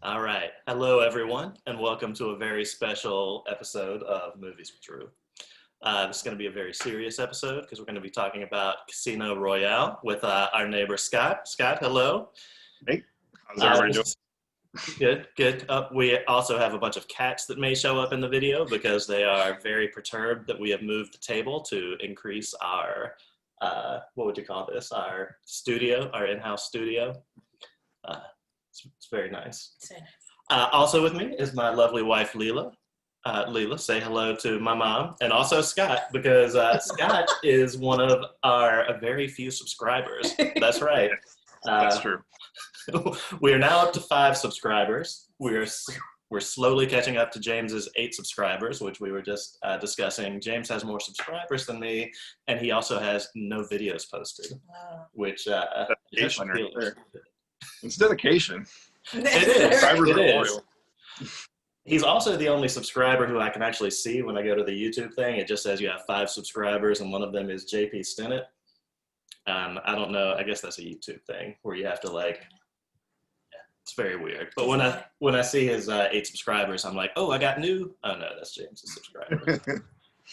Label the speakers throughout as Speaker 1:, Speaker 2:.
Speaker 1: All right. Hello, everyone, and welcome to a very special episode of Movies with Drew. This is going to be a very serious episode because we're going to be talking about Casino Royale with our neighbor Scott. Scott, hello.
Speaker 2: Hey, how's everybody doing?
Speaker 1: Good, good. We also have a bunch of cats that may show up in the video because they are very perturbed that we have moved the table to increase our, what would you call this? Our studio, our in-house studio. It's very nice.
Speaker 3: It's very nice.
Speaker 1: Also with me is my lovely wife, Leela. Leela, say hello to my mom, and also Scott, because Scott is one of our very few subscribers. That's right.
Speaker 2: That's true.
Speaker 1: We are now up to 5 subscribers. We're slowly catching up to James's 8 subscribers, which we were just discussing. James has more subscribers than me, and he also has no videos posted, which is
Speaker 2: It's dedication.
Speaker 1: It is. He's also the only subscriber who I can actually see when I go to the YouTube thing. It just says you have 5 subscribers, and one of them is JP Stinnett. I don't know. I guess that's a YouTube thing where you have to it's very weird. But when I see his 8 subscribers, I'm like, oh, I got new. Oh no, that's James's subscribers.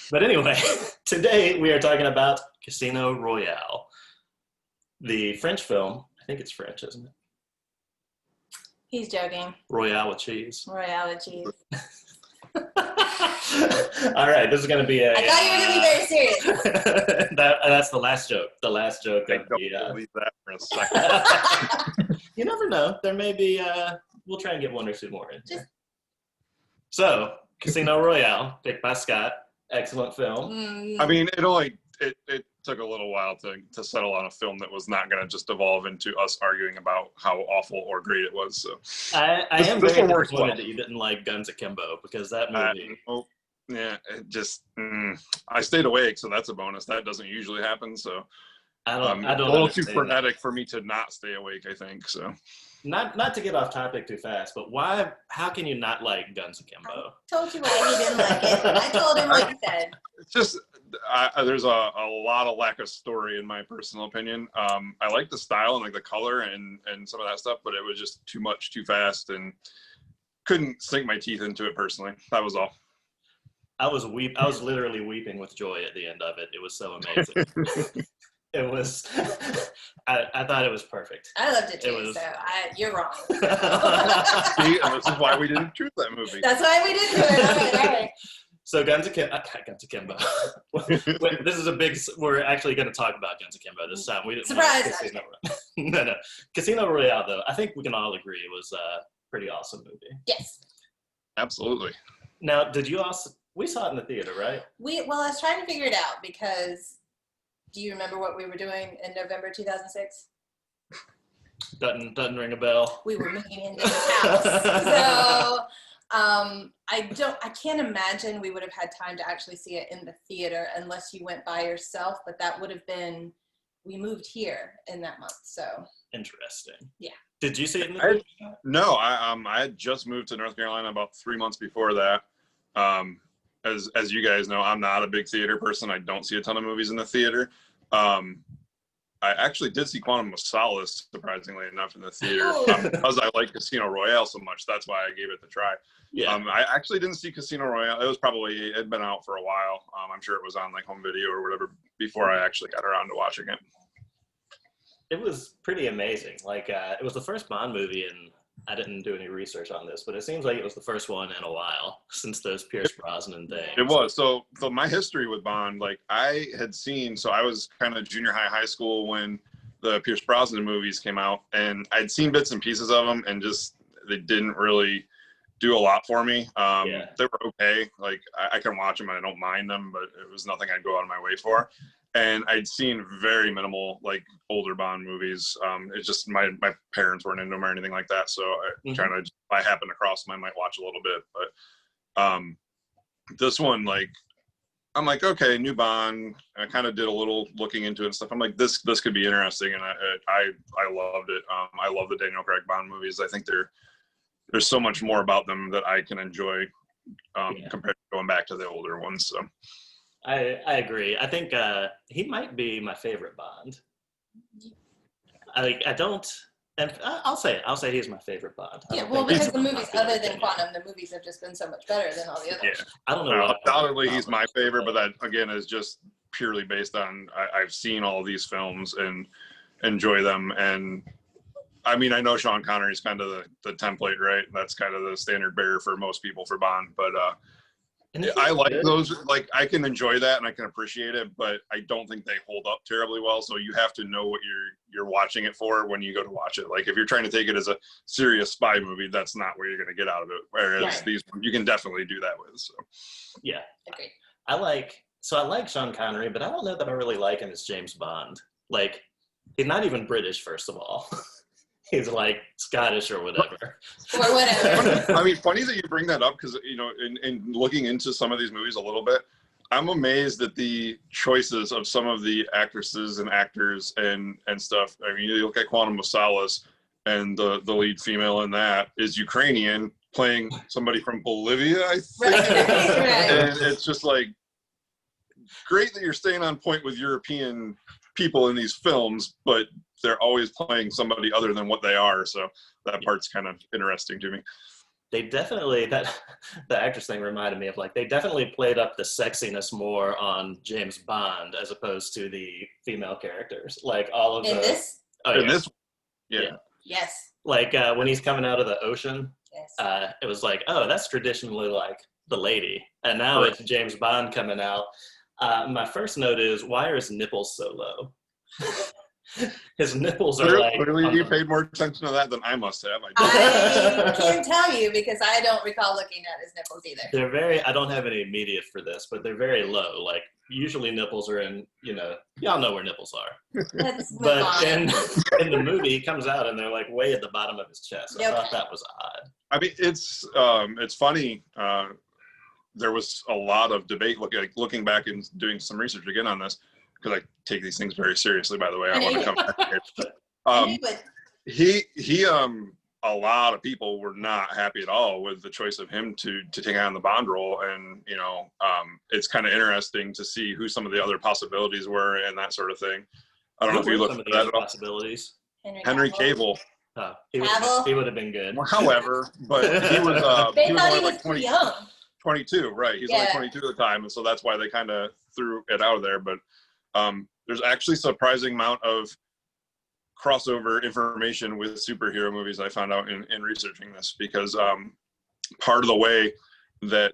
Speaker 1: But anyway, today we are talking about Casino Royale, the French film. I think it's French, isn't it?
Speaker 3: He's joking.
Speaker 1: Royale with cheese.
Speaker 3: Royale with cheese.
Speaker 1: All right, this is going to be a...
Speaker 3: I thought you were going to be very serious.
Speaker 1: That's the last joke. The last joke
Speaker 2: I
Speaker 1: of
Speaker 2: don't
Speaker 1: the...
Speaker 2: believe that for a second.
Speaker 1: You never know. There may be... we'll try and get 1 or 2 more in here. So, Casino Royale, picked by Scott. Excellent film.
Speaker 2: I mean, it took a little while to settle on a film that was not going to just evolve into us arguing about how awful or great it was. So
Speaker 1: I am very disappointed that you didn't like Guns Akimbo, because that movie...
Speaker 2: I stayed awake, so that's a bonus. That doesn't usually happen, so
Speaker 1: I don't
Speaker 2: a little too
Speaker 1: understand
Speaker 2: frenetic for me to not stay awake, I think. So
Speaker 1: not to get off topic too fast, but how can you not like Guns Akimbo?
Speaker 3: I told you why he didn't like it. I told him what you said.
Speaker 2: it's just there's a lot of lack of story in my personal opinion. I like the style and like the color and some of that stuff, but it was just too much, too fast, and couldn't sink my teeth into it personally. That was all.
Speaker 1: I was literally weeping with joy at the end of it. It was so amazing. It was. I thought it was perfect.
Speaker 3: I loved it too. You're wrong.
Speaker 2: See, and this is why we didn't choose that movie.
Speaker 3: That's why we didn't do it. All right.
Speaker 1: So Guns Akimbo. This is a big. We're actually going to talk about Guns Akimbo this time. We didn't.
Speaker 3: Surprise!
Speaker 1: No. Casino Royale, though, I think we can all agree it was a pretty awesome movie.
Speaker 3: Yes.
Speaker 2: Absolutely.
Speaker 1: Now, did you also? We saw it in the theater, right?
Speaker 3: Well, I was trying to figure it out because. Do you remember what we were doing in November 2006?
Speaker 1: Doesn't ring a bell.
Speaker 3: We were moving into his house. So I can't imagine we would have had time to actually see it in the theater unless you went by yourself, but that would have been, we moved here in that month, so.
Speaker 1: Interesting.
Speaker 3: Yeah.
Speaker 1: Did you see it in the theater?
Speaker 2: No, I had just moved to North Carolina about 3 months before that. As you guys know, I'm not a big theater person. I don't see a ton of movies in the theater. I actually did see Quantum of Solace, surprisingly enough, in the theater because I like Casino Royale so much. That's why I gave it the try.
Speaker 1: Yeah.
Speaker 2: I actually didn't see Casino Royale. It had been out for a while. I'm sure it was on like home video or whatever before I actually got around to watching it.
Speaker 1: It was pretty amazing. It was the first Bond movie, and I didn't do any research on this, but it seems like it was the first one in a while since those Pierce Brosnan things.
Speaker 2: It was. So my history with Bond, I was kind of junior high school when the Pierce Brosnan movies came out, and I'd seen bits and pieces of them, and just they didn't really do a lot for me. They were okay. I can watch them and I don't mind them, but it was nothing I'd go out of my way for. And I'd seen very minimal, older Bond movies. It's just my parents weren't into them or anything like that. So I kind of, if I happened across them, I might watch a little bit. But this one, I'm like, okay, new Bond. I kind of did a little looking into it and stuff. I'm like, this could be interesting, and I loved it. I love the Daniel Craig Bond movies. I think there's so much more about them that I can enjoy compared to going back to the older ones. So.
Speaker 1: I agree. I think he might be my favorite Bond. I don't And I'll say he's my favorite Bond.
Speaker 3: Yeah, well, because the movies, other than Quantum, the movies have just been so much better than all the others.
Speaker 2: Yeah,
Speaker 1: I don't know.
Speaker 2: Undoubtedly, he's my favorite, but that again is just purely based on I've seen all these films and enjoy them. And I mean, I know Sean Connery is kind of the template, right? That's kind of the standard bearer for most people for Bond, but I like those. Like, I can enjoy that and I can appreciate it, but I don't think they hold up terribly well. So you have to know what you're watching it for when you go to watch it. Like, if you're trying to take it as a serious spy movie, that's not what you're going to get out of it. Whereas these, you can definitely do that with. So
Speaker 1: yeah,
Speaker 3: agreed.
Speaker 1: I like Sean Connery, but I don't know that I really like him as James Bond. Like, he's not even British, first of all. He's like Scottish or whatever.
Speaker 3: Or whatever.
Speaker 2: I mean, funny that you bring that up because, in looking into some of these movies a little bit, I'm amazed at the choices of some of the actresses and actors and stuff. I mean, you look at Quantum of Solace, and the lead female in that is Ukrainian, playing somebody from Bolivia, I think.
Speaker 3: Right.
Speaker 2: And it's just like, great that you're staying on point with European people in these films, but they're always playing somebody other than what they are. So that part's kind of interesting to me.
Speaker 1: They definitely, the actress thing reminded me of, like, they definitely played up the sexiness more on James Bond as opposed to the female characters. Like, all of
Speaker 3: this?
Speaker 1: Oh,
Speaker 2: in
Speaker 1: yeah.
Speaker 2: this, yeah.
Speaker 3: Yes.
Speaker 1: Like, when he's coming out of the ocean,
Speaker 3: Yes.
Speaker 1: it was like, oh, that's traditionally like the lady. And now it's James Bond coming out. My first note is, why are his nipples so low? His nipples are like...
Speaker 2: Clearly you paid more attention to that than I must have.
Speaker 3: I can't tell you because I don't recall looking at his nipples either.
Speaker 1: They're very... I don't have any immediate for this, but they're very low. Like, usually nipples are in, y'all know where nipples are.
Speaker 3: Let's move
Speaker 1: But
Speaker 3: on.
Speaker 1: in the movie, he comes out and they're like way at the bottom of his chest. I thought that was odd.
Speaker 2: I mean, it's funny. There was a lot of debate looking back and doing some research again on this, because I take these things very seriously, by the way. I want to come back here. A lot of people were not happy at all with the choice of him to take on the Bond role. And, it's kind of interesting to see who some of the other possibilities were and that sort of thing. I don't know if you looked at that at all.
Speaker 1: Possibilities.
Speaker 2: Henry Cavill.
Speaker 1: He would have been good.
Speaker 2: Well, however, but he was
Speaker 3: they
Speaker 2: he was
Speaker 3: thought
Speaker 2: only
Speaker 3: he was
Speaker 2: like
Speaker 3: too young.
Speaker 2: 22, right? He's only 22 at the time, and so that's why they kind of threw it out of there. But there's actually a surprising amount of crossover information with superhero movies I found out in researching this, because part of the way that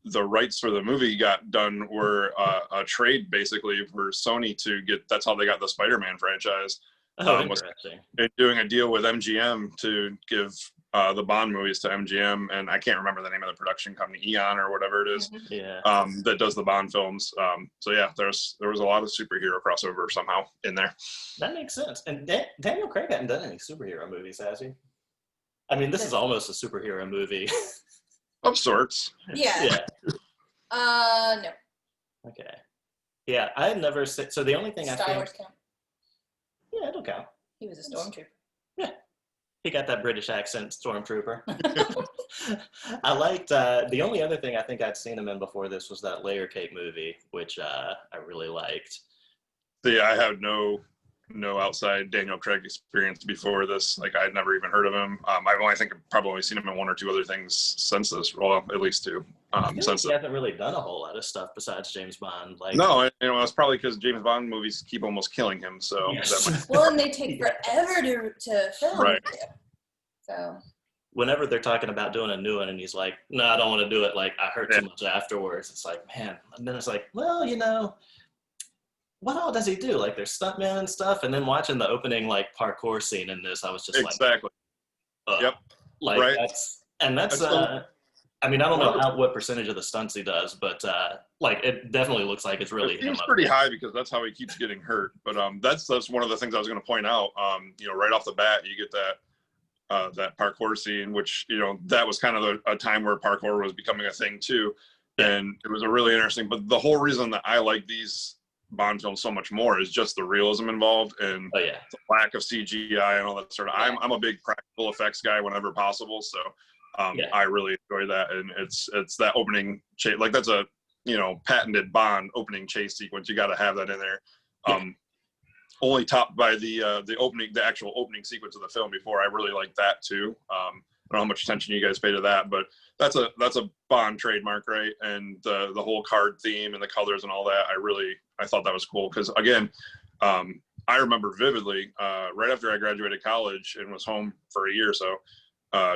Speaker 2: the rights for the movie got done were a trade basically for Sony to get. That's how they got the Spider-Man franchise.
Speaker 1: Interesting.
Speaker 2: Doing a deal with MGM to give the Bond movies to MGM, and I can't remember the name of the production company, Eon or whatever it is, that does the Bond films. So yeah, there was a lot of superhero crossover somehow in there.
Speaker 1: That makes sense. And Daniel Craig hasn't done any superhero movies, has he? I mean, this is almost a superhero movie.
Speaker 2: Of sorts.
Speaker 3: Yeah. No.
Speaker 1: Okay. Yeah, I had never seen. So the only thing
Speaker 3: Star Wars count?
Speaker 1: Yeah, it'll count.
Speaker 3: He was a stormtrooper.
Speaker 1: Yeah. He got that British accent, stormtrooper. I liked, the only other thing I think I'd seen him in before this was that Layer Cake movie, which I really liked.
Speaker 2: See, I have no outside Daniel Craig experience before this. Like, I'd never even heard of him. I've probably seen him in one or two other things since this. Well, at least two. Since
Speaker 1: he hasn't really done a whole lot of stuff besides James Bond. Like,
Speaker 2: no, it's probably because James Bond movies keep almost killing him. So
Speaker 1: yes.
Speaker 3: Well, and they take forever to film.
Speaker 2: Right.
Speaker 3: So
Speaker 1: whenever they're talking about doing a new one and he's like, no, I don't want to do it. Like, I hurt too much afterwards. It's like, man. And then it's like, well, what all does he do? Like, there's stuntmen and stuff. And then watching the opening, like, parkour scene in this, I was just
Speaker 2: exactly.
Speaker 1: Yep. Like,
Speaker 2: right.
Speaker 1: That's I mean, I don't know what percentage of the stunts he does, but like, it definitely looks like it's really him.
Speaker 2: It seems pretty high because that's how he keeps getting hurt. But that's one of the things I was going to point out. Right off the bat, you get that parkour scene, which that was kind of a time where parkour was becoming a thing too, and it was a really interesting. But the whole reason that I like these Bond films so much more is just the realism involved and the lack of CGI and all that sort of. I'm a big practical effects guy whenever possible, so I really enjoy that. And it's that opening chase, like that's a patented Bond opening chase sequence. You got to have that in there. only topped by the actual opening sequence of the film before. I really like that too. I don't know how much attention you guys pay to that, but that's a Bond trademark, right? And the whole card theme and the colors and all that, I thought that was cool because again, I remember vividly right after I graduated college and was home for a year or so,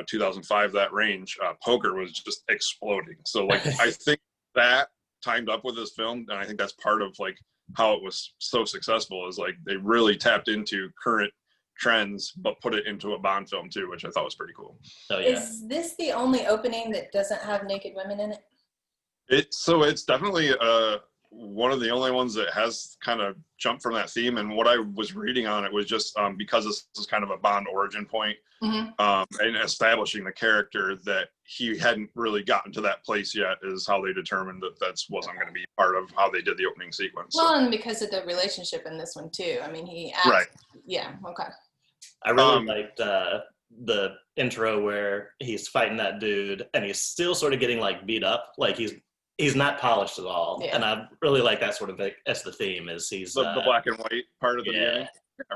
Speaker 2: 2005, that range, poker was just exploding. So like I think that timed up with this film, and I think that's part of like how it was so successful is like they really tapped into current trends but put it into a Bond film too, which I thought was pretty cool.
Speaker 1: Oh, yeah.
Speaker 3: Is this the only opening that doesn't have naked women in it?
Speaker 2: It's definitely one of the only ones that has kind of jumped from that theme. And what I was reading on it was just because this is kind of a Bond origin point, and establishing the character that he hadn't really gotten to that place yet is how they determined that wasn't going to be part of how they did the opening sequence.
Speaker 3: Well, and because of the relationship in this one too. I mean, he asked,
Speaker 2: right.
Speaker 3: Yeah. Okay.
Speaker 1: I really liked the intro where he's fighting that dude and he's still sort of getting like beat up, like he's not polished at all. Yeah. And I really like that sort of as the theme is he's
Speaker 2: the black and white part of the beginning,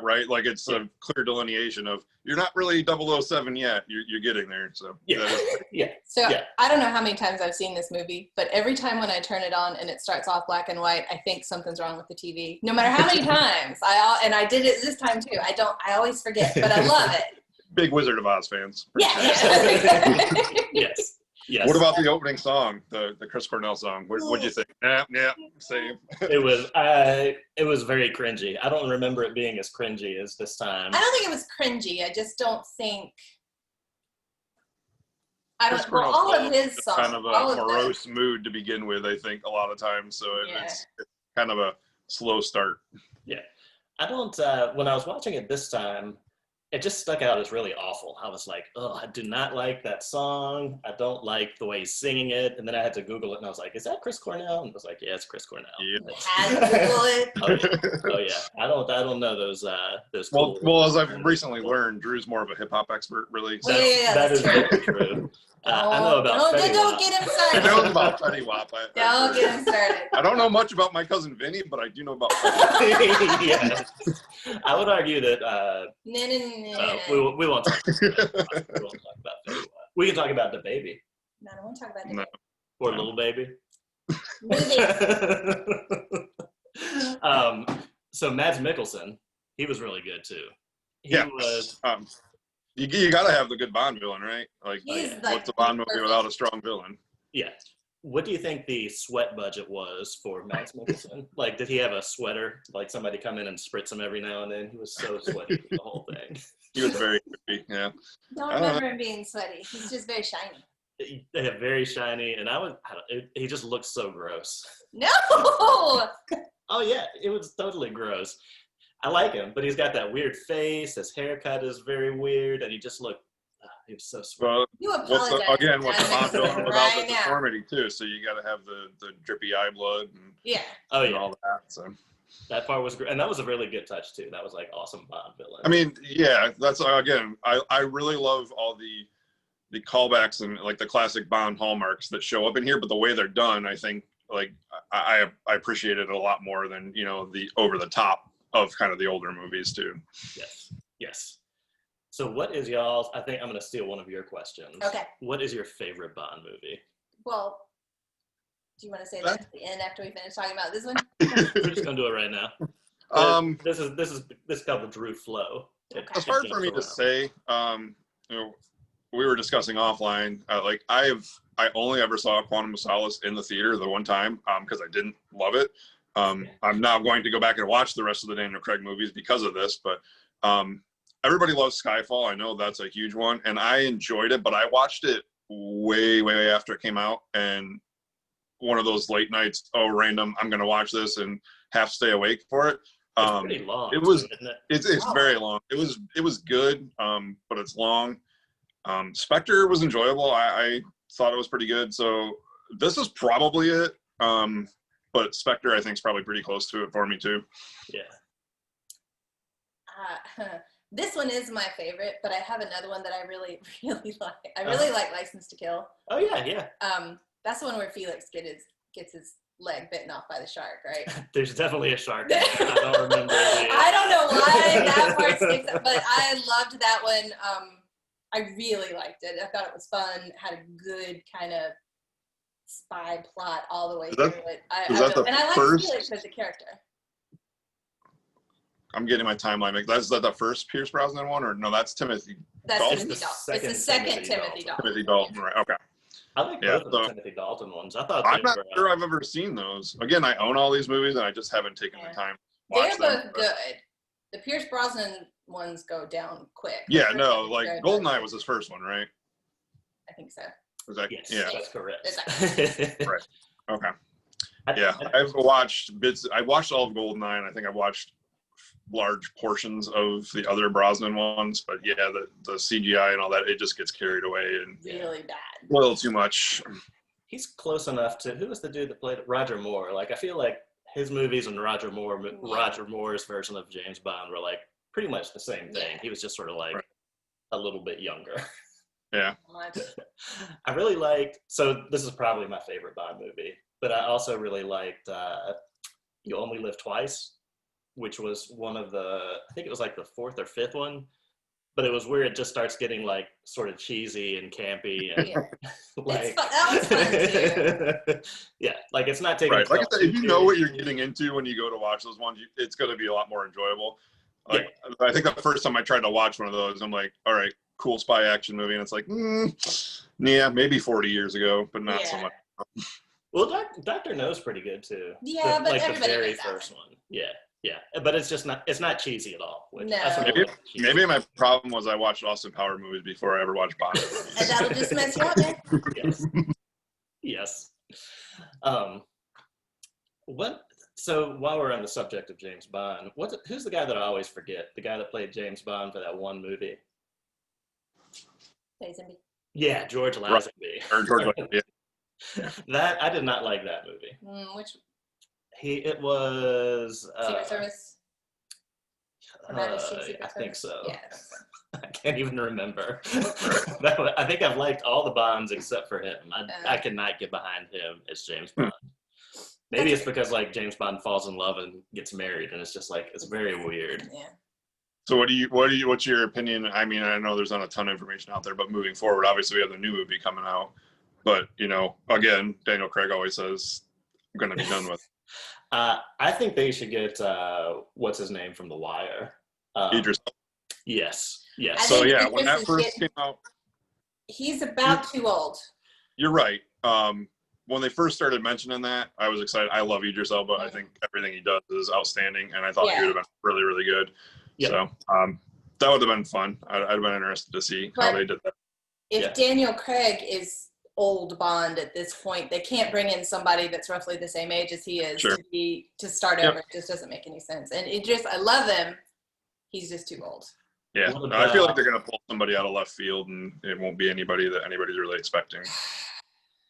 Speaker 2: right? Like it's a clear delineation of you're not really 007 yet. You're getting there. So
Speaker 3: So I don't know how many times I've seen this movie, but every time when I turn it on and it starts off black and white, I think something's wrong with the TV. No matter how many times and I did it this time too. I always forget, but I love it.
Speaker 2: Big Wizard of Oz fans.
Speaker 1: Yes. Yes.
Speaker 2: What about the opening song, the Chris Cornell song? What'd you think? Yeah, same.
Speaker 1: It was very cringy. I don't remember it being as cringy as this time.
Speaker 3: I don't think it was cringy. I just don't think. All of his songs.
Speaker 2: Kind of a morose mood to begin with, I think, a lot of times. So it's kind of a slow start.
Speaker 1: Yeah. I don't, when I was watching it this time, it just stuck out as really awful. I was like, oh, I do not like that song. I don't like the way he's singing it. And then I had to Google it, and I was like, is that Chris Cornell? And I was like, yeah, it's Chris Cornell.
Speaker 2: Yeah.
Speaker 3: Had to Google it.
Speaker 1: Oh yeah. I don't know those
Speaker 2: cool well, as I've recently learned, Drew's more of a hip hop expert, really.
Speaker 1: That is very true. I know about Fetty Wap.
Speaker 3: Don't get him started.
Speaker 2: I know about Fetty Wap.
Speaker 3: Don't get him started.
Speaker 2: I don't know much about my cousin Vinny, but I do know about Fetty.
Speaker 1: Yeah. I would argue that we won't talk about Fetty Wap. We can talk about the baby.
Speaker 3: No, I don't want to talk about the baby.
Speaker 1: Or little baby. So Mads Mikkelsen, he was really good too. He was.
Speaker 2: You got to have the good Bond villain, right? Like, what's a Bond movie without a strong villain?
Speaker 1: Yeah. What do you think the sweat budget was for Mads Mikkelsen? Like, did he have a sweater? Like, somebody come in and spritz him every now and then? He was so sweaty the whole thing.
Speaker 2: He was very creepy, yeah.
Speaker 3: Don't remember him being sweaty. He's just very shiny.
Speaker 1: Yeah, very shiny, and he just looks so gross.
Speaker 3: No!
Speaker 1: Oh, yeah, it was totally gross. I like him, but he's got that weird face. His haircut is very weird, and he just looked. He was so sweet.
Speaker 2: Well,
Speaker 3: you apologize.
Speaker 2: What's the Bond villain without the deformity too? So you got to have the drippy eye blood. And, and all that. So
Speaker 1: that part was great, and that was a really good touch too. That was like awesome Bond villain.
Speaker 2: I mean, yeah, that's again. I really love all the callbacks and like the classic Bond hallmarks that show up in here, but the way they're done, I think, like I appreciate it a lot more than the over the top of kind of the older movies too.
Speaker 1: Yes. So what is y'all's, I think I'm going to steal one of your questions.
Speaker 3: Okay. What
Speaker 1: is your favorite Bond movie?
Speaker 3: Well, do you want to say that at the end after we finish talking about this one?
Speaker 1: We're just going to do it right now. This is called the Drew Flow.
Speaker 3: Okay.
Speaker 2: It's hard for me to say. We were discussing offline, I only ever saw Quantum of Solace in the theater the one time because I didn't love it. I'm now going to go back and watch the rest of the Daniel Craig movies because of this, but everybody loves Skyfall. I know that's a huge one, and I enjoyed it, but I watched it way, way after it came out, and one of those late nights, random, I'm going to watch this and half stay awake for it.
Speaker 1: It's pretty long.
Speaker 2: Isn't it? It's very long. It was good, but it's long. Spectre was enjoyable. I thought it was pretty good. So this is probably it. But Spectre, I think, is probably pretty close to it for me too.
Speaker 1: Yeah.
Speaker 3: This one is my favorite, but I have another one that I really, really like. I really like License to Kill.
Speaker 1: Oh yeah.
Speaker 3: That's the one where Felix gets his leg bitten off by the shark, right?
Speaker 1: There's definitely a shark in there. I don't remember.
Speaker 3: I don't know why that part sticks out, but I loved that one. I really liked it. I thought it was fun. Had a good kind of spy plot all the way through it. And I like Felix as a character.
Speaker 2: I'm getting my timeline mixed. Is that the first Pierce Brosnan one, or no? That's Timothy.
Speaker 3: That's
Speaker 2: Dalton?
Speaker 3: Timothy Dalton. It's the second Timothy Dalton.
Speaker 2: Timothy Dalton, right? Okay.
Speaker 1: I like both of the Timothy Dalton ones. I thought
Speaker 2: I'm not sure I've ever seen those. Again, I own all these movies, and I just haven't taken the time to watch them.
Speaker 3: They're both good. The Pierce Brosnan ones go down quick.
Speaker 2: Yeah, no, like Goldeneye was his first one, right?
Speaker 3: I think so.
Speaker 2: Was that,
Speaker 1: yes,
Speaker 2: yeah,
Speaker 1: that's correct.
Speaker 2: Right. Okay. Yeah, I've watched bits. I watched all of Goldeneye, and I think I watched large portions of the other Brosnan ones. But yeah, the CGI and all that, it just gets carried away and
Speaker 3: really bad.
Speaker 2: A little too much.
Speaker 1: He's close enough to who was the dude that played Roger Moore? Like I feel like his movies and Roger Moore's version of James Bond were like pretty much the same thing.
Speaker 3: Yeah.
Speaker 1: He was just sort of like a little bit younger.
Speaker 2: Yeah.
Speaker 1: I really liked, so this is probably my favorite Bond movie, but I also really liked You Only Live Twice, which was one of the, I think it was like the fourth or fifth one, but it was where it just starts getting like sort of cheesy and campy and like
Speaker 3: that was fun too.
Speaker 1: Yeah, like it's not taking
Speaker 2: right. Like I said, if you know what you're getting into when you go to watch those ones, it's going to be a lot more enjoyable. Like I think the first time I tried to watch one of those, I'm like, all right, cool spy action movie, and it's like, yeah, maybe 40 years ago, but not so much.
Speaker 1: Well, Dr. No's pretty good too.
Speaker 3: Yeah, but
Speaker 1: like
Speaker 3: everybody
Speaker 1: the very
Speaker 3: knows that
Speaker 1: first one. Yeah, but it's not cheesy at all.
Speaker 3: No.
Speaker 2: Maybe my problem was I watched Austin Power movies before I ever watched Bond movies.
Speaker 3: And that'll just mess you up, man.
Speaker 1: Yes. So while we're on the subject of James Bond, who's the guy that I always forget? The guy that played James Bond for that one movie?
Speaker 3: Lazenby.
Speaker 1: Yeah, George Lazenby.
Speaker 2: Or George Lazenby.
Speaker 1: That I did not like that movie.
Speaker 3: Which?
Speaker 1: It was
Speaker 3: Secret Service.
Speaker 1: I think so.
Speaker 3: Yes.
Speaker 1: I can't even remember. I think I've liked all the Bonds except for him. I cannot get behind him as James Bond. Maybe it's because like James Bond falls in love and gets married, and it's just like it's very weird.
Speaker 3: Yeah.
Speaker 2: So what's your opinion? I mean, I know there's not a ton of information out there, but moving forward, obviously we have the new movie coming out. But again, Daniel Craig always says, "I'm going to be done with."
Speaker 1: I think they should get what's his name from The Wire.
Speaker 2: Idris.
Speaker 1: Yes.
Speaker 2: So yeah, when that first came out,
Speaker 3: he's about too old.
Speaker 2: You're right. When they first started mentioning that, I was excited. I love Idris Elba. I think everything he does is outstanding, and I thought he would have been really, really good. Yep. So that would have been fun. I'd have been interested to see how they did that.
Speaker 3: If Daniel Craig is old Bond at this point, they can't bring in somebody that's roughly the same age as he is to start over. It just doesn't make any sense. And I love him. He's just too old.
Speaker 2: Yeah, I feel like they're going to pull somebody out of left field, and it won't be anybody that anybody's really expecting.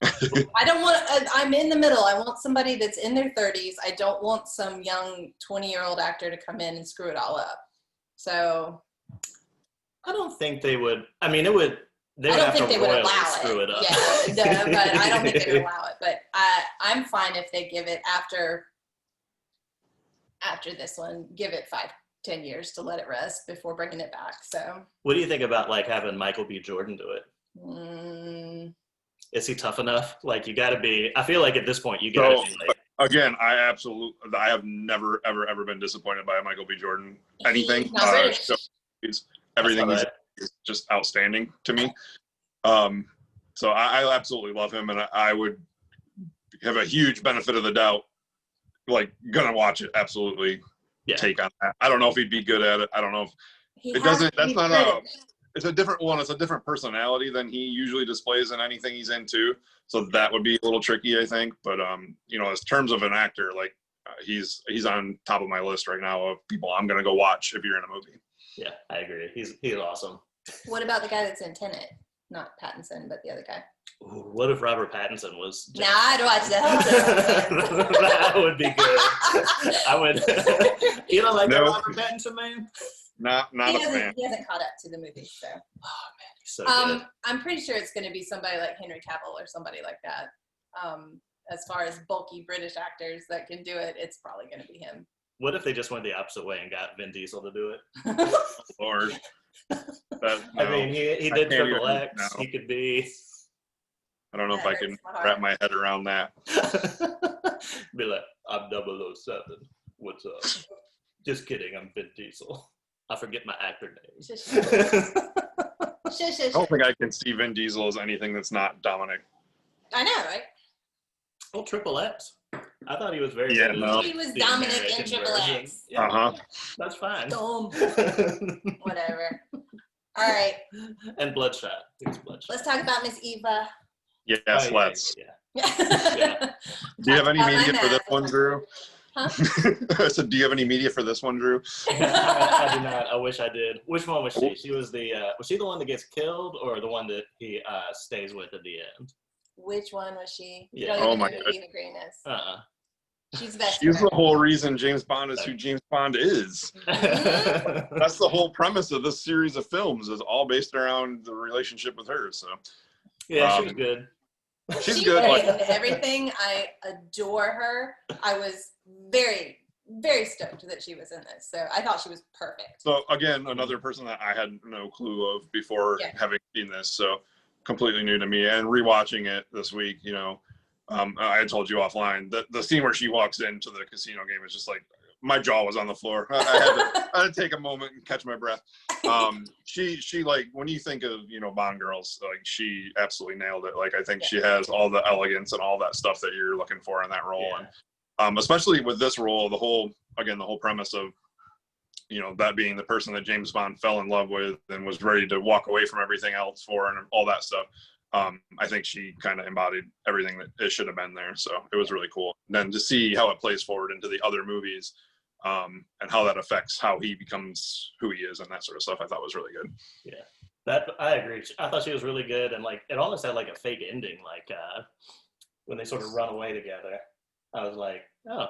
Speaker 3: I don't want. I'm in the middle. I want somebody that's in their 30s. I don't want some young 20-year-old actor to come in and screw it all up. So,
Speaker 1: I don't think they would. I mean, it would. They would have to royally screw it up.
Speaker 3: Yeah, but I don't think they would allow it. But I'm fine if they give it after this one. Give it 5-10 years to let it rest before bringing it back. So,
Speaker 1: what do you think about like having Michael B. Jordan do it? Is he tough enough? Like, you got to be. I feel like at this point you got to be like.
Speaker 2: Again, I have never ever been disappointed by Michael B. Jordan anything. Everything is just outstanding to me. So I absolutely love him, and I would have a huge benefit of the doubt. Like, gonna watch it, absolutely. Take on that. I don't know if he'd be good at it. I don't know if it doesn't. That's not a. It's a different one. It's a different personality than he usually displays in anything he's into. So that would be a little tricky, I think. But as terms of an actor, like he's on top of my list right now of people I'm gonna go watch if you're in a movie.
Speaker 1: Yeah, I agree. He's awesome.
Speaker 3: What about the guy that's in Tenet? Not Pattinson, but the other guy.
Speaker 1: Ooh, what if Robert Pattinson was?
Speaker 3: Nah, I'd watch that.
Speaker 1: That would be good. I would. You don't like that Robert Pattinson, man?
Speaker 2: Not a fan.
Speaker 3: He hasn't caught up to the movie, so.
Speaker 1: Oh man, he's so good.
Speaker 3: I'm pretty sure it's going to be somebody like Henry Cavill or somebody like that. as far as bulky British actors that can do it, it's probably going to be him.
Speaker 1: What if they just went the opposite way and got Vin Diesel to do it?
Speaker 2: Or
Speaker 1: I mean, he did Triple X. He could be.
Speaker 2: I don't know if I can wrap my head around that.
Speaker 1: Be like, I'm 007. What's up? Just kidding. I'm Vin Diesel. I forget my actor name.
Speaker 2: I don't think I can see Vin Diesel as anything that's not Dominic.
Speaker 3: I know, right?
Speaker 1: Well, Triple X. I thought he was very
Speaker 2: Yeah,
Speaker 1: good.
Speaker 2: No.
Speaker 3: He was Dominic in Triple X.
Speaker 1: Yeah, that's fine.
Speaker 3: Dumb. Whatever. All right.
Speaker 1: And Bloodshot. He was Bloodshot.
Speaker 3: Let's talk about Miss Eva.
Speaker 2: Yes, let's.
Speaker 3: Yeah.
Speaker 2: Do you have any media for this one, Drew?
Speaker 3: Huh?
Speaker 2: I said, do you have any media for this one, Drew?
Speaker 1: I do not. I wish I did. Which one was she? She was was she the one that gets killed, or the one that he stays with at the end?
Speaker 3: Which one was she?
Speaker 1: Yeah.
Speaker 3: Oh
Speaker 2: my
Speaker 3: God.
Speaker 2: God.
Speaker 3: Eva Green is. She's
Speaker 2: She's the whole reason James Bond is who James Bond is. That's the whole premise of this series of films, is all based around the relationship with her. So
Speaker 1: yeah, she's good.
Speaker 2: She's good.
Speaker 3: In everything. I adore her. I was very, very stoked that she was in this. So I thought she was perfect.
Speaker 2: So again, another person that I had no clue of before having seen this. So completely new to me, and rewatching it this week, you know, I had told you offline that the scene where she walks into the casino game is just like, my jaw was on the floor. I had to take a moment and catch my breath. She like, when you think of, you know, Bond girls, like, she absolutely nailed it. Like, I think she has all the elegance and all that stuff that you're looking for in that role.
Speaker 1: Yeah.
Speaker 2: And especially with this role, the whole premise of, you know, that being the person that James Bond fell in love with and was ready to walk away from everything else for, and all that stuff. I think she kind of embodied everything that it should have been there. So it was really cool. And then to see how it plays forward into the other movies, and how that affects how he becomes who he is and that sort of stuff, I thought was really good.
Speaker 1: Yeah, that I agree. I thought she was really good, and like, it almost had like a fake ending, like when they sort of run away together. I was like, oh,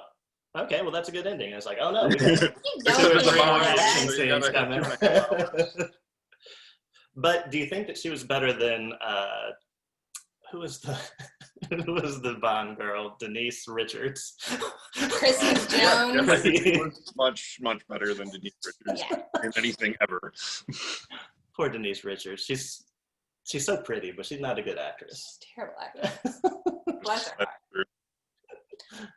Speaker 1: okay, well, that's a good ending. I was like, oh no, we got action scenes coming. But do you think that she was better than who was the Bond girl? Denise Richards.
Speaker 3: Chrissy Jones.
Speaker 2: She was much better than Denise Richards in anything ever.
Speaker 1: Poor Denise Richards. She's so pretty, but she's not a good actress.
Speaker 3: She's a terrible actress. Bless her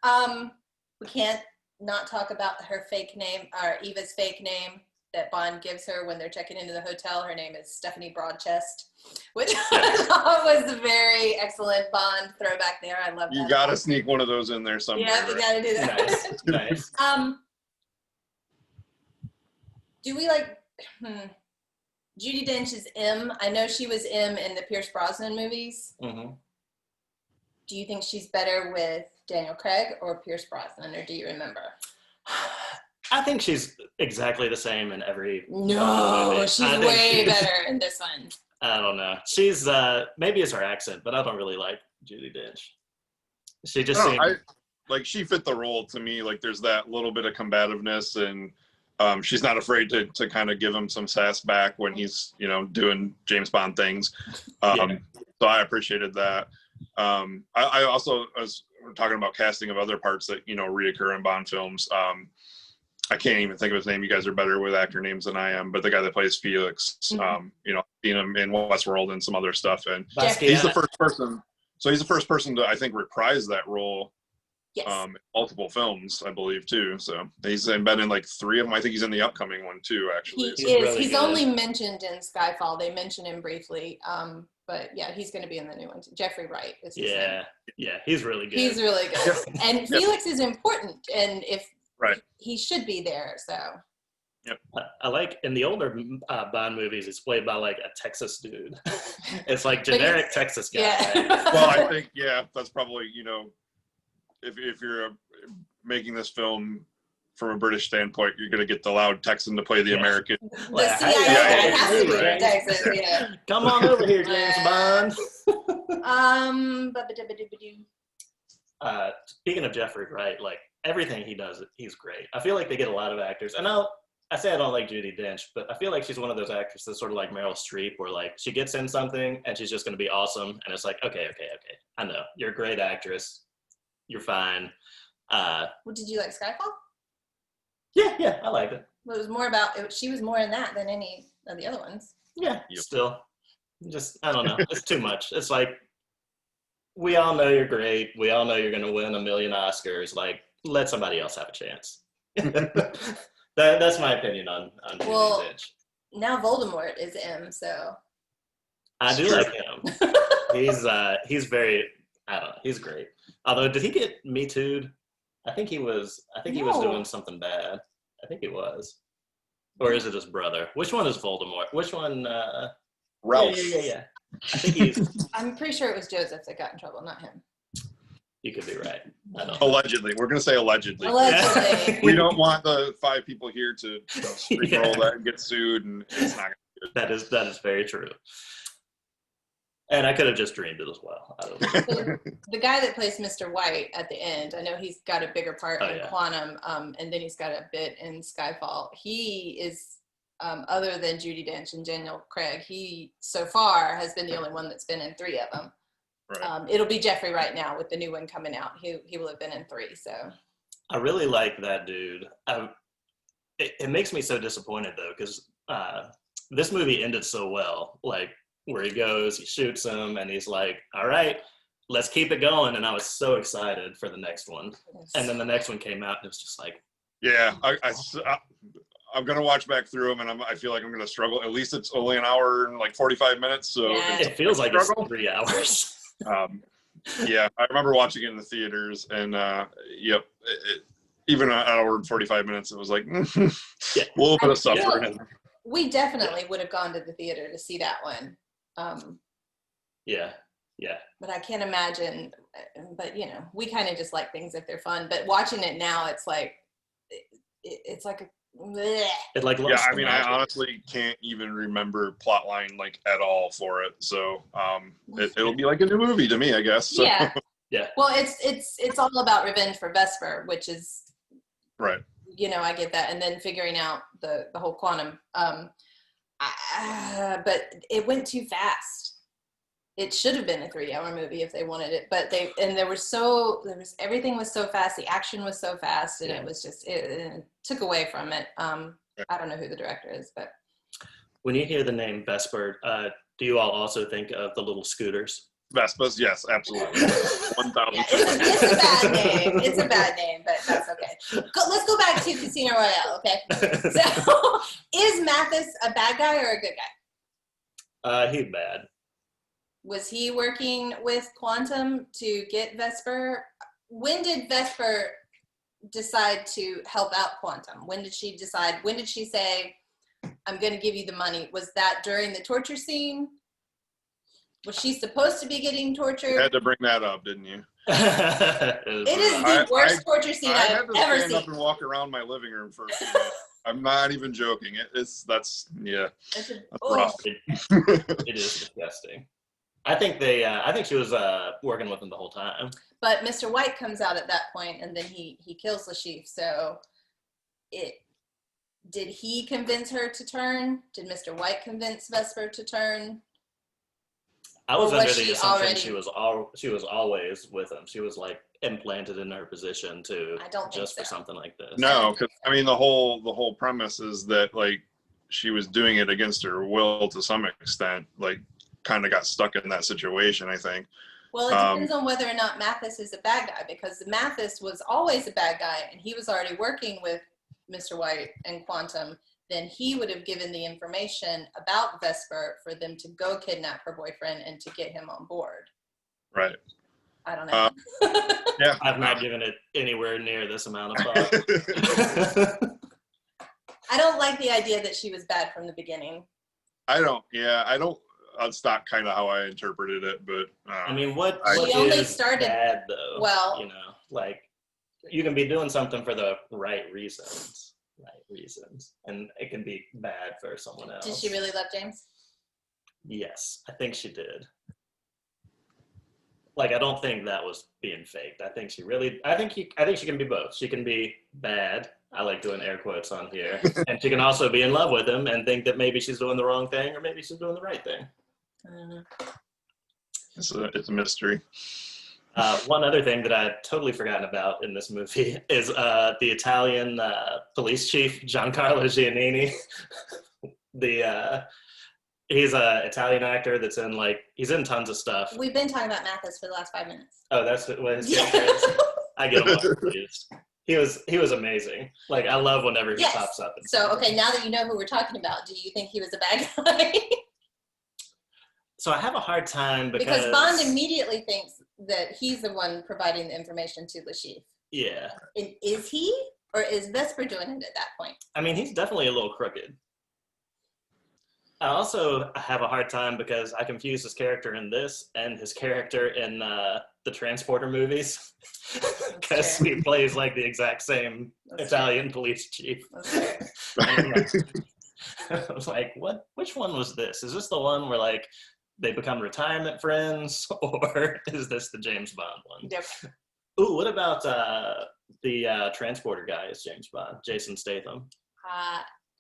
Speaker 3: heart. We can't not talk about her fake name, or Eva's fake name that Bond gives her when they're checking into the hotel. Her name is Stephanie Broadchest, which I thought was a very excellent Bond throwback there. I love that.
Speaker 2: You gotta sneak one of those in there somewhere.
Speaker 3: Yeah, we gotta do that.
Speaker 1: Nice.
Speaker 3: Do we like Judi Dench is M? I know she was M in the Pierce Brosnan movies.
Speaker 1: Mm-hmm.
Speaker 3: Do you think she's better with Daniel Craig or Pierce Brosnan, or do you remember?
Speaker 1: I think she's exactly the same in every.
Speaker 3: No, she's way better in this one.
Speaker 1: I don't know. She's maybe it's her accent, but I don't really like Judi Dench. She just seemed
Speaker 2: like she fit the role to me. Like, there's that little bit of combativeness, and she's not afraid to kind of give him some sass back when he's, you know, doing James Bond things. So I appreciated that. I also, as we're talking about casting of other parts that, you know, reoccur in Bond films. I can't even think of his name. You guys are better with actor names than I am, but the guy that plays Felix, you know, seen him in Westworld and some other stuff, and he's the first person. So he's the first person to, I think, reprise that role. In multiple films, I believe, too. So he's been in like 3 of them. I think he's in the upcoming one too, actually.
Speaker 3: He's only mentioned in Skyfall. They mention him briefly. But yeah, he's going to be in the new one. Jeffrey Wright is his name.
Speaker 1: Yeah, he's really good.
Speaker 3: He's really good. And Felix is important, and he should be there. So.
Speaker 2: Yep.
Speaker 1: I like, in the older Bond movies, it's played by like a Texas dude. It's like generic Texas guy.
Speaker 3: Yeah.
Speaker 2: Well, I think that's probably, you know, if you're making this film from a British standpoint, you're going to get the loud Texan to play the American.
Speaker 3: The CIA has to be Texas, yeah.
Speaker 1: Come on over here, James Bond. Speaking of Jeffrey Wright, like, everything he does, he's great. I feel like they get a lot of actors, and I say I don't like Judi Dench, but I feel like she's one of those actresses, sort of like Meryl Streep, where like she gets in something and she's just going to be awesome, and it's like, okay, I know you're a great actress. you're fine.
Speaker 3: Well, did you like Skyfall?
Speaker 1: Yeah, I liked it.
Speaker 3: Well, it was more about, she was more in that than any of the other ones.
Speaker 1: Yeah, still. Just, I don't know. It's too much. It's like, we all know you're great. We all know you're going to win a million Oscars. Like, let somebody else have a chance. That's my opinion on
Speaker 3: Well,
Speaker 1: Judy Dench.
Speaker 3: Now Voldemort is M, so.
Speaker 1: I do like him. He's very, I don't know, he's great. Although, did he get Me Too'd? I think he was doing something bad. I think he was. Or is it his brother? Which one is Voldemort? Which one?
Speaker 2: Ralph.
Speaker 1: Yeah. I think he's.
Speaker 3: I'm pretty sure it was Joseph that got in trouble, not him.
Speaker 1: You could be right. I don't.
Speaker 2: Allegedly, we're gonna say allegedly.
Speaker 3: Allegedly.
Speaker 2: We don't want the 5 people here to roll that and get sued, and it's not gonna be good.
Speaker 1: That is very true. And I could have just dreamed it as well. I don't know.
Speaker 3: The guy that plays Mr. White at the end, I know he's got a bigger part in Quantum, and then he's got a bit in Skyfall. He is, other than Judi Dench and Daniel Craig, he so far has been the only one that's been in 3 of them. Right. It'll be Jeffrey right now with the new one coming out. He will have been in 3. So
Speaker 1: I really like that dude. It makes me so disappointed though, because this movie ended so well. Like, where he goes, he shoots him, and he's like, all right, let's keep it going. And I was so excited for the next one. Yes. And then the next one came out, and it was just like.
Speaker 2: Yeah, I'm going to watch back through them, and I feel like I'm going to struggle. At least it's only an hour and like 45 minutes. So
Speaker 3: yeah.
Speaker 1: It feels like it's 3 hours.
Speaker 2: Yeah, I remember watching it in the theaters, and even an hour and 45 minutes, it was like a little bit of suffering.
Speaker 3: We definitely would have gone to the theater to see that one.
Speaker 1: Yeah.
Speaker 3: But I can't imagine, but we kind of just like things if they're fun, but watching it now, it's like a bleh.
Speaker 2: I honestly can't even remember plot line like at all for it. So it'll be like a new movie to me, I guess. So.
Speaker 3: Yeah.
Speaker 1: Yeah.
Speaker 3: Well, it's all about revenge for Vesper, which is
Speaker 2: right.
Speaker 3: I get that, and then figuring out the whole Quantum. But it went too fast. It should have been a 3-hour movie if they wanted it, but everything was so fast. The action was so fast, and it was just it took away from it. I don't know who the director is, but
Speaker 1: when you hear the name Vesper, do you all also think of the little scooters?
Speaker 2: Vespas, yes, absolutely. 1,000%.
Speaker 3: Yeah, it's a bad name. It's a bad name, but that's okay. Let's go back to Casino Royale, okay? So, is Mathis a bad guy or a good guy?
Speaker 1: He's bad.
Speaker 3: Was he working with Quantum to get Vesper? When did Vesper decide to help out Quantum? When did she say, I'm going to give you the money? Was that during the torture scene? Was she supposed to be getting tortured?
Speaker 2: You had to bring that up, didn't you?
Speaker 3: It is the worst torture scene I've ever seen. I had to stand up
Speaker 2: and walk around my living room for a few minutes. I'm not even joking. That's rough.
Speaker 1: It is disgusting. I think she was working with him the whole time.
Speaker 3: But Mr. White comes out at that point, and then he kills the chief. So, did he convince her to turn? Did Mr. White convince Vesper to turn?
Speaker 1: I was under the assumption she was always with him. She was like implanted in her position for something like this.
Speaker 2: No, because the whole premise is that like she was doing it against her will to some extent. Like, kind of got stuck in that situation, I think.
Speaker 3: Well, it depends on whether or not Mathis is a bad guy, because Mathis was always a bad guy, and he was already working with Mr. White and Quantum. Then he would have given the information about Vesper for them to go kidnap her boyfriend and to get him on board.
Speaker 2: Right.
Speaker 3: I don't know.
Speaker 2: Yeah.
Speaker 1: I've not given it anywhere near this amount of thought.
Speaker 3: I don't like the idea that she was bad from the beginning.
Speaker 2: I don't. That's not kind of how I interpreted it, but
Speaker 1: what
Speaker 3: she only started
Speaker 1: bad though?
Speaker 3: Well,
Speaker 1: like you can be doing something for the right reasons, and it can be bad for someone else.
Speaker 3: Did she really love James?
Speaker 1: Yes, I think she did. Like, I don't think that was being faked. I think she can be both. She can be bad. I like doing air quotes on here. And she can also be in love with him and think that maybe she's doing the wrong thing or maybe she's doing the right thing.
Speaker 3: I don't know.
Speaker 2: It's a mystery.
Speaker 1: One other thing that I had totally forgotten about in this movie is the Italian police chief, Giancarlo Giannini. He's an Italian actor that's in he's in tons of stuff.
Speaker 3: We've been talking about Mathis for the last 5 minutes.
Speaker 1: Oh, that's what his character is? I get him all confused. He was amazing. I love whenever he pops up.
Speaker 3: So, okay, now that you know who we're talking about, do you think he was a bad guy?
Speaker 1: So I have a hard time
Speaker 3: because Bond immediately thinks that he's the one providing the information to Lashif.
Speaker 1: Yeah.
Speaker 3: And is he? Or is Vesper doing it at that point?
Speaker 1: I mean, he's definitely a little crooked. I also have a hard time because I confuse his character in this and his character in the Transporter movies. Because he plays the exact same Italian police chief. I was like, what? Which one was this? Is this the one where they become retirement friends, or is this the James Bond one?
Speaker 3: Yep.
Speaker 1: Ooh, what about the Transporter guy as James Bond, Jason Statham?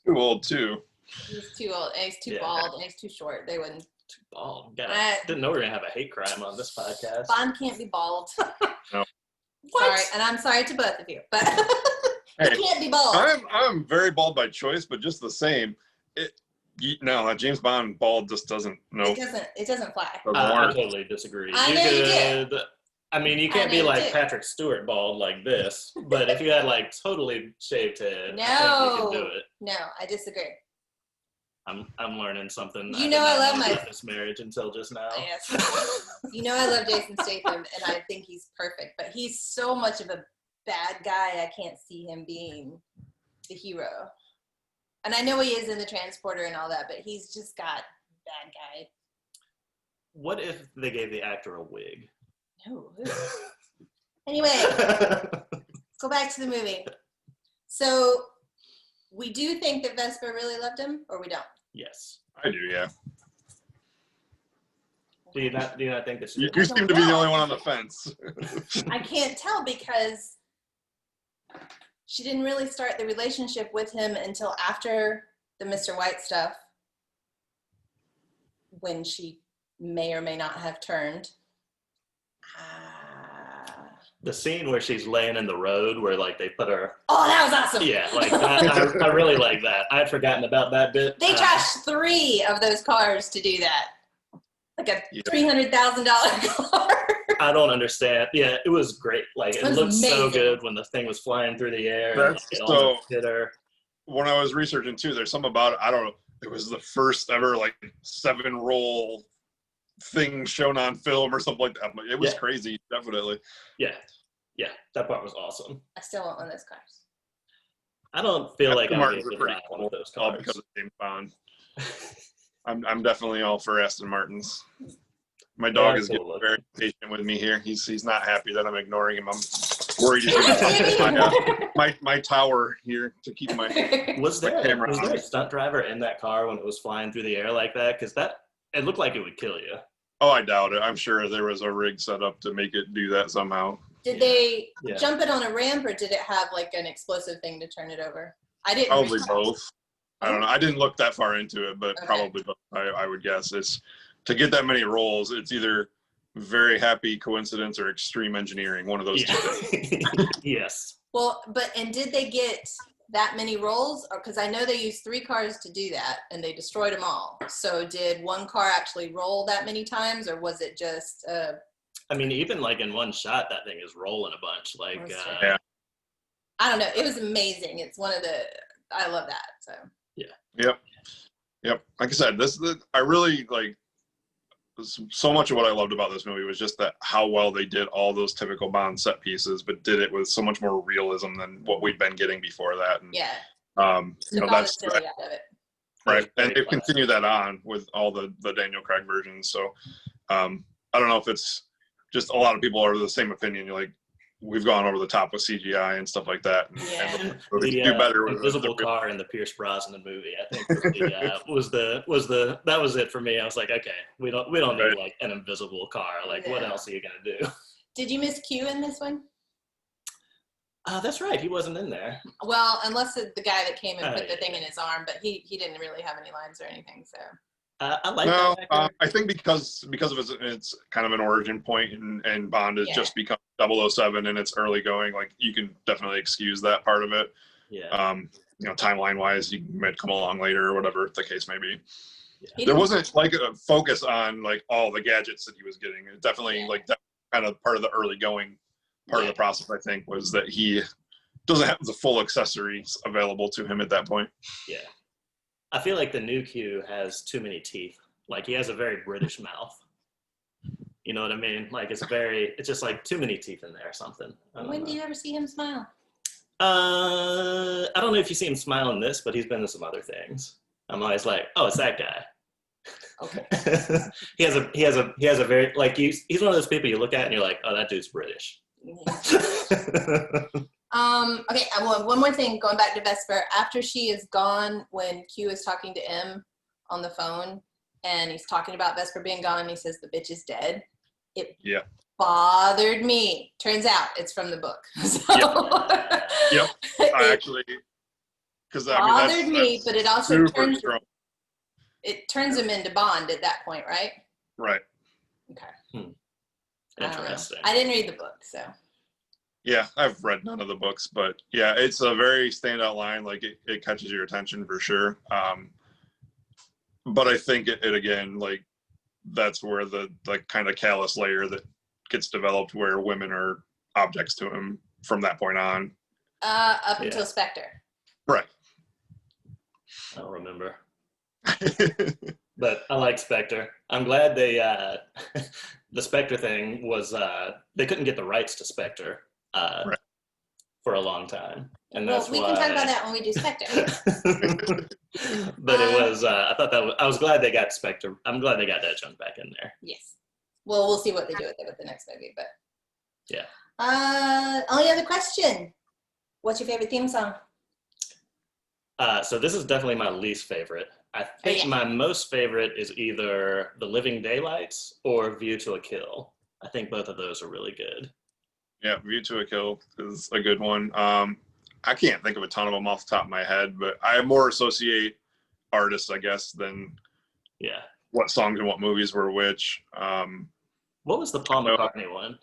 Speaker 2: Too old too.
Speaker 3: He's too old, and he's too bald, and he's too short. They wouldn't.
Speaker 1: Too bald. Didn't know we were gonna have a hate crime on this podcast.
Speaker 3: Bond can't be bald.
Speaker 2: No.
Speaker 3: Sorry, and I'm sorry to both of you, but
Speaker 2: hey,
Speaker 3: he can't be bald.
Speaker 2: I'm very bald by choice, but just the same, James Bond bald just doesn't. No,
Speaker 3: it doesn't fly.
Speaker 1: I totally disagree.
Speaker 3: I know you do.
Speaker 1: I mean, you can't be like Patrick Stewart bald like this, but if you had totally shaved head, I think you could do it.
Speaker 3: No, I disagree.
Speaker 1: I'm learning something.
Speaker 3: I love
Speaker 1: this marriage until just now.
Speaker 3: Yes. I love Jason Statham, and I think he's perfect, but he's so much of a bad guy. I can't see him being the hero. And I know he is in the Transporter and all that, but he's just got bad guy.
Speaker 1: What if they gave the actor a wig?
Speaker 3: No. Anyway, let's go back to the movie. So, we do think that Vesper really loved him, or we don't?
Speaker 1: Yes.
Speaker 2: I do, yeah.
Speaker 1: Do you not think that she
Speaker 2: You seem to be the only one on the fence.
Speaker 3: I can't tell because she didn't really start the relationship with him until after the Mr. White stuff, when she may or may not have turned.
Speaker 1: The scene where she's laying in the road where they put her.
Speaker 3: Oh, that was awesome.
Speaker 1: Yeah, I really like that. I had forgotten about that bit.
Speaker 3: They trashed 3 of those cars to do that. Like a $300,000 car.
Speaker 1: I don't understand. Yeah, it was great. It looked
Speaker 3: amazing.
Speaker 1: So good when the thing was flying through the air.
Speaker 2: That's
Speaker 1: and, it almost hit her.
Speaker 2: When I was researching too, there's something about it. I don't know. It was the first ever 7-roll thing shown on film or something like that. It was crazy, definitely.
Speaker 1: Yeah, that part was awesome.
Speaker 3: I still want one of those cars.
Speaker 1: I don't feel like I'm
Speaker 2: Martin's
Speaker 1: able to
Speaker 2: pretty
Speaker 1: drive one
Speaker 2: cool,
Speaker 1: of those
Speaker 2: all
Speaker 1: cars.
Speaker 2: because of James Bond. I'm definitely all for Aston Martins. My dog is getting very patient with me here. He's not happy that I'm ignoring him. I'm worried he's going to my tower here to keep my
Speaker 1: Was there
Speaker 2: camera on.
Speaker 1: a stunt driver in that car when it was flying through the air like that? Because it looked like it would kill you.
Speaker 2: Oh, I doubt it. I'm sure there was a rig set up to make it do that somehow.
Speaker 3: Did they jump it on a ramp, or did it have an explosive thing to turn it over? I didn't.
Speaker 2: Probably both. I don't know. I didn't look that far into it, but probably both. I would guess it's to get that many rolls. It's either very happy coincidence or extreme engineering. One of those two things.
Speaker 1: Yes.
Speaker 3: Well, and did they get that many rolls? Because I know they used 3 cars to do that, and they destroyed them all. So did one car actually roll that many times, or was it just?
Speaker 1: I mean, even in one shot, that thing is rolling a bunch.
Speaker 2: Yeah.
Speaker 3: I don't know. It was amazing. It's one of the. I love that. So.
Speaker 2: Yeah. Yep. Like I said, I really so much of what I loved about this movie was just that how well they did all those typical Bond set pieces, but did it with so much more realism than what we'd been getting before that. And, that's
Speaker 3: silly out of it.
Speaker 2: Right. And they've continued that on with all the Daniel Craig versions. So I don't know if it's just a lot of people are the same opinion. We've gone over the top with CGI and stuff like that. And
Speaker 1: the
Speaker 2: do better with
Speaker 1: invisible car in the Pierce Brosnan movie, I think, that was it for me. I was like, okay, we don't need an invisible car. What else are you gonna do?
Speaker 3: Did you miss Q in this one?
Speaker 1: That's right. He wasn't in there.
Speaker 3: Well, unless the guy that came and put the thing in his arm, but he didn't really have any lines or anything. So
Speaker 1: I like
Speaker 2: No,
Speaker 1: that actor.
Speaker 2: I think because of it's kind of an origin point, and Bond has just become 007 in its early going. Like, you can definitely excuse that part of it.
Speaker 1: Yeah.
Speaker 2: Timeline wise, you might come along later or whatever the case may be.
Speaker 1: Yeah.
Speaker 2: There wasn't like a focus on like all the gadgets that he was getting. It definitely like that kind of part of the early going part of the process. I think was that he doesn't have the full accessories available to him at that point.
Speaker 1: Yeah. I feel like the new Q has too many teeth. Like, he has a very British mouth. You know what I mean? Like, it's just like too many teeth in there or something.
Speaker 3: When do you ever see him smile?
Speaker 1: I don't know if you see him smile in this, but he's been in some other things. I'm always like, oh, it's that guy.
Speaker 3: Okay.
Speaker 1: he has a very, like, he's one of those people you look at and you're like, oh, that dude's British.
Speaker 3: Okay, I want one more thing, going back to Vesper. After she is gone, when Q is talking to M on the phone, and he's talking about Vesper being gone, and he says the bitch is dead. It bothered me. Turns out it's from the book. So,
Speaker 2: yep. I actually, because
Speaker 3: bothered me, but it also turns
Speaker 2: strong.
Speaker 3: It turns him into Bond at that point, right?
Speaker 2: Right.
Speaker 3: Okay.
Speaker 1: Interesting.
Speaker 3: I didn't read the book, so.
Speaker 2: Yeah, I've read none of the books, but yeah, it's a very standout line. Like, it catches your attention for sure. But I think it again, like, that's where the like kind of callous layer that gets developed, where women are objects to him from that point on.
Speaker 3: Up until Spectre.
Speaker 2: Right.
Speaker 1: I don't remember. But I like Spectre. I'm glad they the Spectre thing was they couldn't get the rights to Spectre for a long time, and that's
Speaker 3: we can talk about that when we do Spectre.
Speaker 1: But it was I was glad they got Spectre. I'm glad they got that chunk back in there.
Speaker 3: Yes. Well, we'll see what they do with it with the next movie, but
Speaker 1: yeah.
Speaker 3: Only other question: what's your favorite theme song?
Speaker 1: So this is definitely my least favorite. I think my most favorite is either The Living Daylights or View to a Kill. I think both of those are really good.
Speaker 2: Yeah, View to a Kill is a good one. I can't think of a ton of them off the top of my head, but I more associate artists, I guess, than what songs and what movies were which.
Speaker 1: What was the Paul McCartney one?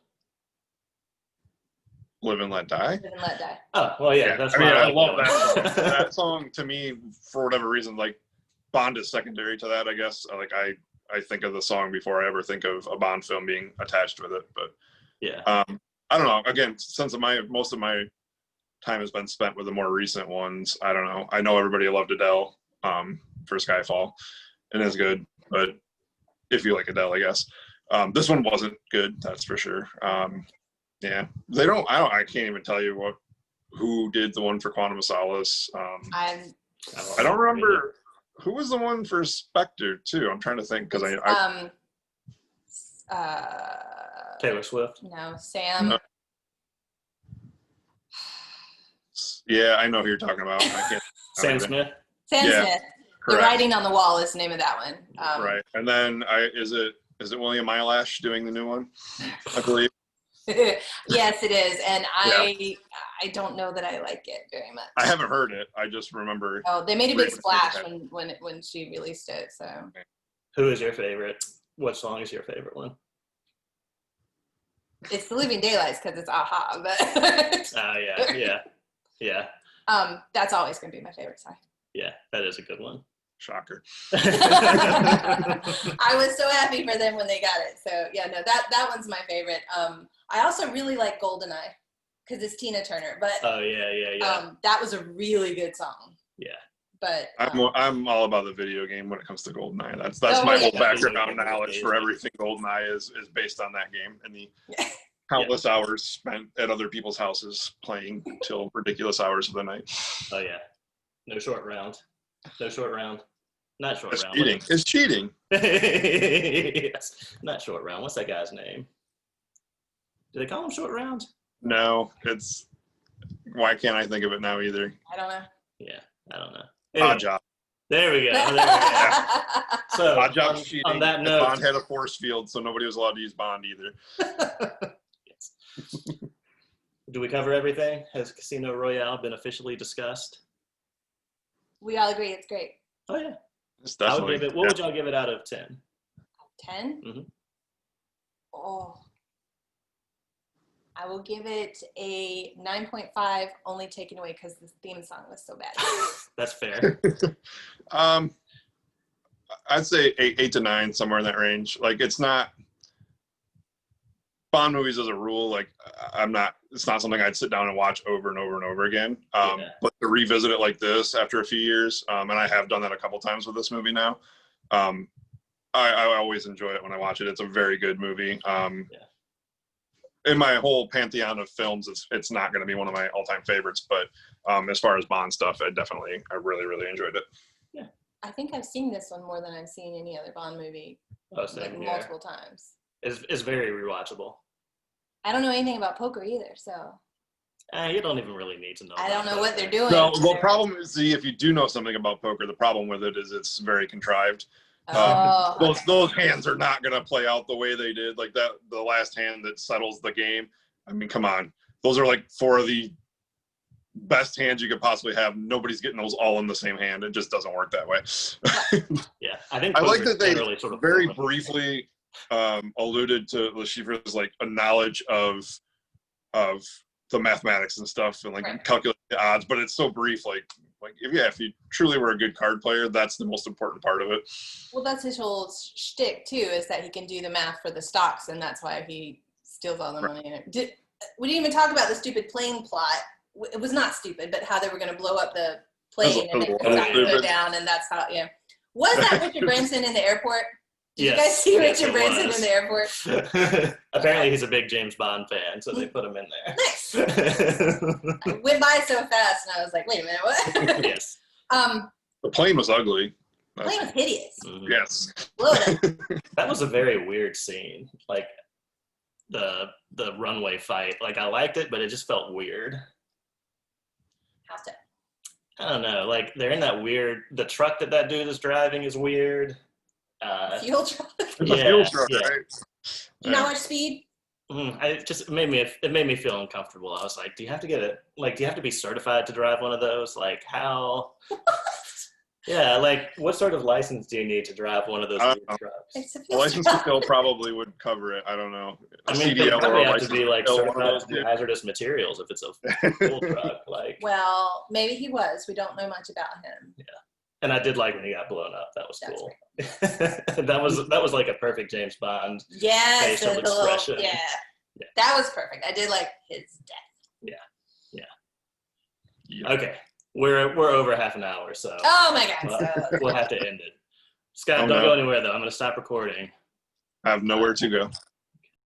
Speaker 2: Live and Let Die.
Speaker 3: Live and Let Die.
Speaker 1: Oh, well, yeah. That's
Speaker 2: I love that song. That song, to me, for whatever reason, like, Bond is secondary to that, I guess. Like, I think of the song before I ever think of a Bond film being attached with it. But I don't know. Again, since most of my time has been spent with the more recent ones, I don't know. I know everybody loved Adele for Skyfall, and it's good. But if you like Adele, I guess this one wasn't good. That's for sure. Yeah, I can't even tell you who did the one for Quantum of Solace. I don't remember who was the one for Spectre too. I'm trying to think because
Speaker 1: Taylor Swift.
Speaker 3: No, Sam.
Speaker 2: No. Yeah, I know who you're talking about. I can't.
Speaker 1: Sam Smith.
Speaker 3: Sam Smith.
Speaker 2: Correct.
Speaker 3: The Writing on the Wall is the name of that one.
Speaker 2: Right, and then is it William Eyelash doing the new one? I believe.
Speaker 3: Yes, it is, and I don't know that I like it very much.
Speaker 2: I haven't heard it. I just remember.
Speaker 3: Oh, they made a big splash when she released it. So.
Speaker 1: Who is your favorite? What song is your favorite one?
Speaker 3: It's The Living Daylights because it's Aha, but.
Speaker 1: Oh yeah.
Speaker 3: That's always gonna be my favorite song.
Speaker 1: Yeah, that is a good one.
Speaker 2: Shocker.
Speaker 3: I was so happy for them when they got it. So yeah, no, that one's my favorite. I also really like GoldenEye because it's Tina Turner. But that was a really good song.
Speaker 1: Yeah.
Speaker 3: But
Speaker 2: I'm all about the video game when it comes to GoldenEye. That's my whole background knowledge for everything GoldenEye is based on that game and the countless hours spent at other people's houses playing till ridiculous hours of the night.
Speaker 1: Oh yeah. No short round. No short round. Not short round.
Speaker 2: Cheating. It's cheating.
Speaker 1: Yes. Not short round. What's that guy's name? Do they call him short round?
Speaker 2: No, why can't I think of it now either?
Speaker 3: I don't know.
Speaker 1: Yeah, I don't know.
Speaker 2: Anyway,
Speaker 1: Odd job. There we go. So
Speaker 2: Odd job cheating.
Speaker 1: On that note,
Speaker 2: Bond had a force field, so nobody was allowed to use Bond either.
Speaker 1: Yes. Do we cover everything? Has Casino Royale been officially discussed?
Speaker 3: We all agree it's great.
Speaker 1: Oh yeah.
Speaker 2: It's
Speaker 1: I would
Speaker 2: definitely.
Speaker 1: give it. What would y'all give it out of 10?
Speaker 3: 10?
Speaker 1: Mm-hmm.
Speaker 3: Oh. I will give it a 9.5, only taken away because the theme song was so bad.
Speaker 1: That's fair.
Speaker 2: I'd say 8 to 9, somewhere in that range. Like, it's not Bond movies as a rule. Like, it's not something I'd sit down and watch over and over and over again. But to revisit it like this after a few years, and I have done that a couple times with this movie now. I always enjoy it when I watch it. It's a very good movie. In my whole pantheon of films, it's not going to be one of my all-time favorites, but as far as Bond stuff, I really, really enjoyed it.
Speaker 3: Yeah. I think I've seen this one more than I've seen any other Bond movie, multiple times.
Speaker 1: It's very rewatchable.
Speaker 3: I don't know anything about poker either, so.
Speaker 1: You don't even really need to know.
Speaker 3: I don't know what they're doing.
Speaker 2: So the problem is, if you do know something about poker, the problem with it is it's very contrived. Those hands are not going to play out the way they did. Like the last hand that settles the game. I mean, come on. Those are like 4 of the best hands you could possibly have. Nobody's getting those all in the same hand. It just doesn't work that way.
Speaker 1: Yeah, I think
Speaker 2: I like that they
Speaker 1: sort of
Speaker 2: very briefly alluded to Le Chiffre's like a knowledge of the mathematics and stuff and like calculate the odds, but it's so brief. Like if you truly were a good card player, that's the most important part of it.
Speaker 3: Well, that's his whole shtick too, is that he can do the math for the stocks, and that's why he steals all the money. We didn't even talk about the stupid plane plot. It was not stupid, but how they were going to blow up the plane and make the stock go down, and that's how. Yeah, was that Richard Branson in the airport? Did you guys see Richard Branson in the airport?
Speaker 1: Apparently, he's a big James Bond fan, so they put him in there.
Speaker 3: Nice. I went by so fast, and I was like, "Wait a minute, what?"
Speaker 1: Yes.
Speaker 2: The plane was ugly.
Speaker 3: The plane was hideous.
Speaker 2: Mm-hmm. Yes.
Speaker 1: That was a very weird scene. Like the runway fight. Like I liked it, but it just felt weird.
Speaker 3: How so?
Speaker 1: I don't know. Like they're in that weird. The truck that dude is driving is weird.
Speaker 3: Fuel truck.
Speaker 2: Fuel truck, right?
Speaker 3: You know how much speed?
Speaker 1: It made me feel uncomfortable. I was like, do you have to be certified to drive one of those? Like how? Yeah, like what sort of license do you need to drive one of those trucks?
Speaker 2: A license to kill probably would cover it. I don't know.
Speaker 1: I mean, they probably have to be like certified to do hazardous materials if it's a fuel truck. Like,
Speaker 3: well, maybe he was. We don't know much about him.
Speaker 1: Yeah, and I did like when he got blown up. That was cool. that was like a perfect James Bond facial expression.
Speaker 3: Yeah, that was perfect. I did like his death.
Speaker 1: Yeah. Okay. We're over half an hour, so.
Speaker 3: Oh my God!
Speaker 1: We'll have to end it. Scott, don't go anywhere though. I'm going to stop recording.
Speaker 2: I have nowhere to go.